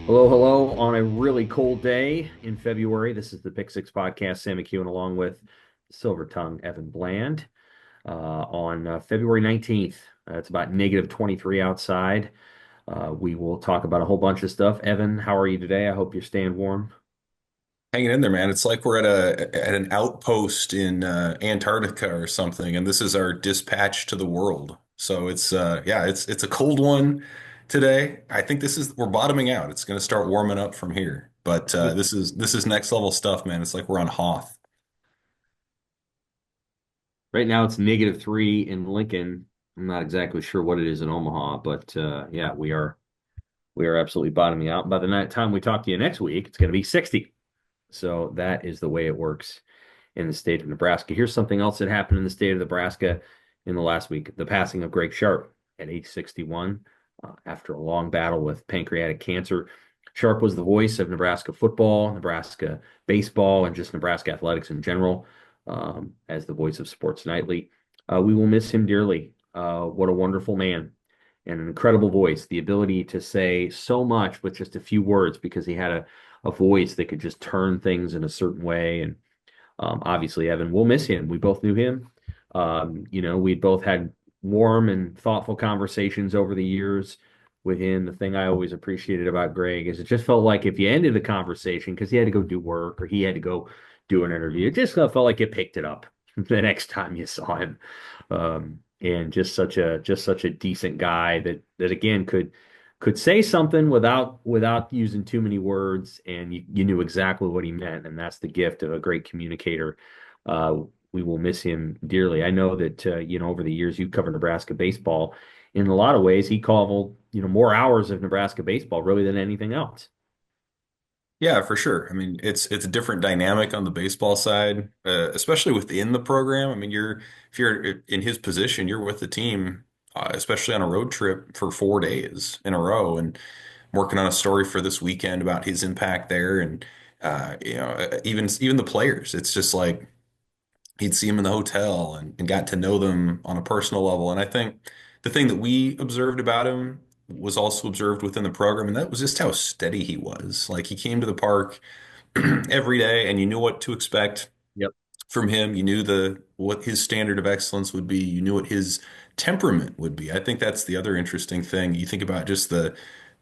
Hello, hello. On a really cold day in February, this is the Pick Six Podcast. Sam McKewon, along with Silver Tongue Evan Bland, on February 19th. It's about -23 outside. We will talk about a whole bunch of stuff. Evan, how are you today? I hope you're staying warm. Hanging in there, man. It's like we're at an outpost in Antarctica or something, and this is our dispatch to the world. So it's a cold one today. I think we're bottoming out. It's going to start warming up from here. But this is next level stuff, man. It's like we're on Hoth. Right now, it's -3 in Lincoln. I'm not exactly sure what it is in Omaha, but yeah, we are absolutely bottoming out. By the time we talk to you next week, it's going to be 60. So that is the way it works in the state of Nebraska. Here's something else that happened in the state of Nebraska in the last week: the passing of Greg Sharpe at age 61 after a long battle with pancreatic cancer. Sharpe was the voice of Nebraska football, Nebraska baseball, and just Nebraska athletics in general, as the voice of Sports Nightly. We will miss him dearly. What a wonderful man and an incredible voice. The ability to say so much with just a few words because he had a voice that could just turn things in a certain way. And obviously, Evan, we'll miss him. We both knew him. We both had warm and thoughtful conversations over the years with him. The thing I always appreciated about Greg is it just felt like if you ended the conversation because he had to go do work or he had to go do an interview, it just felt like you picked it up the next time you saw him. And just such a decent guy that again could say something without using too many words, and you knew exactly what he meant, and that's the gift of a great communicator. Uh, we will miss him dearly. I know that over the years you've covered Nebraska baseball. In a lot of ways, he called more hours of Nebraska baseball really than anything else. Yeah, for sure. I mean, it's a different dynamic on the baseball side, especially within the program. I mean, if you're in his position, you're with the team, especially on a road trip for 4 days in a row, and working on a story for this weekend about his impact there, and even the players. It's just like he'd see them in the hotel and got to know them on a personal level. And I think the thing that we observed about him was also observed within the program, and that was just how steady he was. Like he came to the park every day, and you knew what to expect Yep. from him. You knew the what his standard of excellence would be. You knew what his temperament would be. I think that's the other interesting thing. You think about just the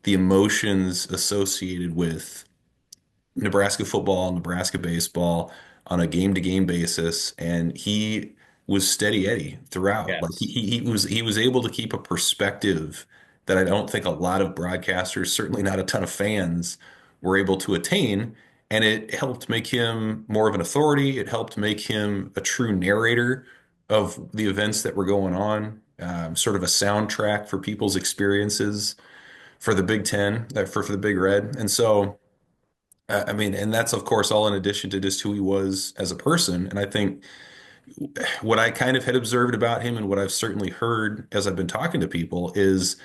emotions associated with Nebraska football, Nebraska baseball on a game-to-game basis, and he was steady Eddie throughout. Like he, Yes. he he was he was able to keep a perspective that I don't think a lot of broadcasters, certainly not a ton of fans, were able to attain. And it helped make him more of an authority. It helped make him a true narrator of the events that were going on, sort of a soundtrack for people's experiences for the Big Ten, for the Big Red. And so I mean, and that's of course all in addition to just who he was as a person. And I think what I kind of had observed about him and what I've certainly heard as I've been talking to people is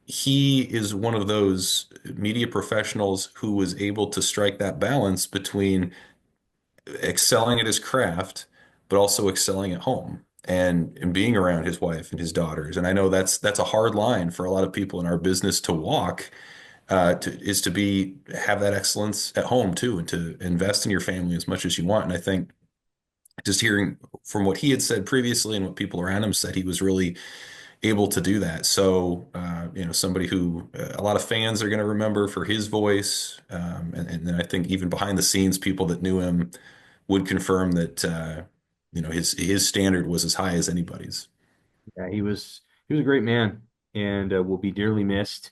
he is one of those media professionals who was able to strike that balance between excelling at his craft, but also excelling at home and being around his wife and his daughters. And I know that's a hard line for a lot of people in our business to walk is to be have that excellence at home too, and to invest in your family as much as you want. And I think just hearing from what he had said previously and what people around him said, he was really able to do that. So, somebody who a lot of fans are going to remember for his voice, and then I think even behind the scenes, people that knew him would confirm that his standard was as high as anybody's. Yeah, he was a great man and will be dearly missed.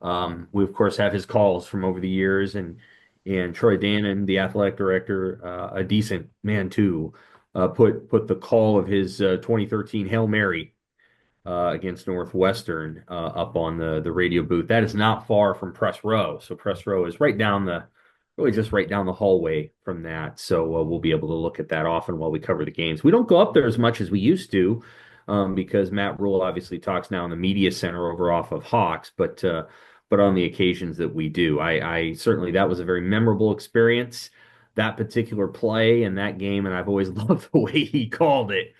We of course have his calls from over the years, and Troy Dannon, the athletic director, a decent man too, put the call of his 2013 Hail Mary against Northwestern up on the radio booth. That is not far from press row, so press row is really just right down the hallway from that. So we'll be able to look at that often while we cover the games. We don't go up there as much as we used to because Matt Rule obviously talks now in the media center over off of Hawks, but on the occasions that we do, I certainly that was a very memorable experience. That particular play and that game, and I've always loved the way he called it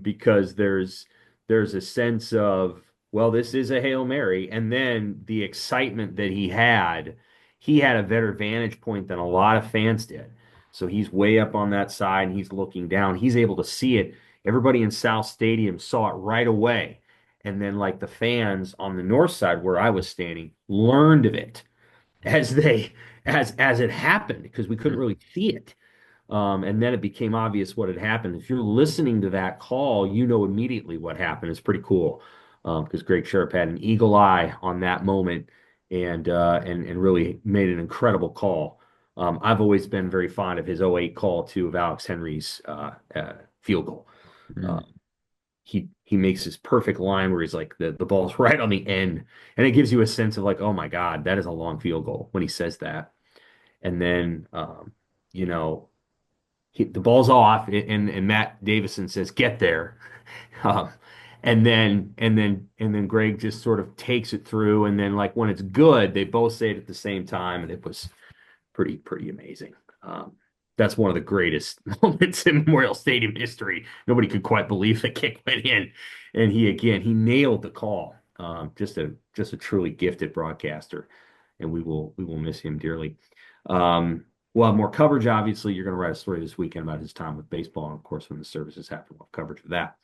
because there's a sense of, well, this is a Hail Mary, and then the excitement that he had he had a better vantage point than a lot of fans did. So he's way up on that side and he's looking down. He's able to see it. Everybody in South Stadium saw it right away. And then like the fans on the north side where I was standing learned of it as they as it happened because we couldn't really see it. And then it became obvious what had happened. If you're listening to that call, you know immediately what happened. It's pretty cool because Greg Sharpe had an eagle eye on that moment and really made an incredible call. I've always been very fond of his '08 call too of Alex Henry's field goal. Uh, Mm. he makes this perfect line where he's like the ball's right on the end, and it gives you a sense of like, oh my God, that is a long field goal when he says that. And then you know the ball's off, and Matt Davison says, "Get there," um, and then Greg just sort of takes it through, and then like when it's good, they both say it at the same time, and it was pretty amazing. Um, that's one of the greatest moments in Memorial Stadium history. Nobody could quite believe the kick went in, and he nailed the call. Just a truly gifted broadcaster, and we will miss him dearly. We'll have more coverage. Obviously, you're going to write a story this weekend about his time with baseball, and of course, when the services happen, we'll have coverage of that.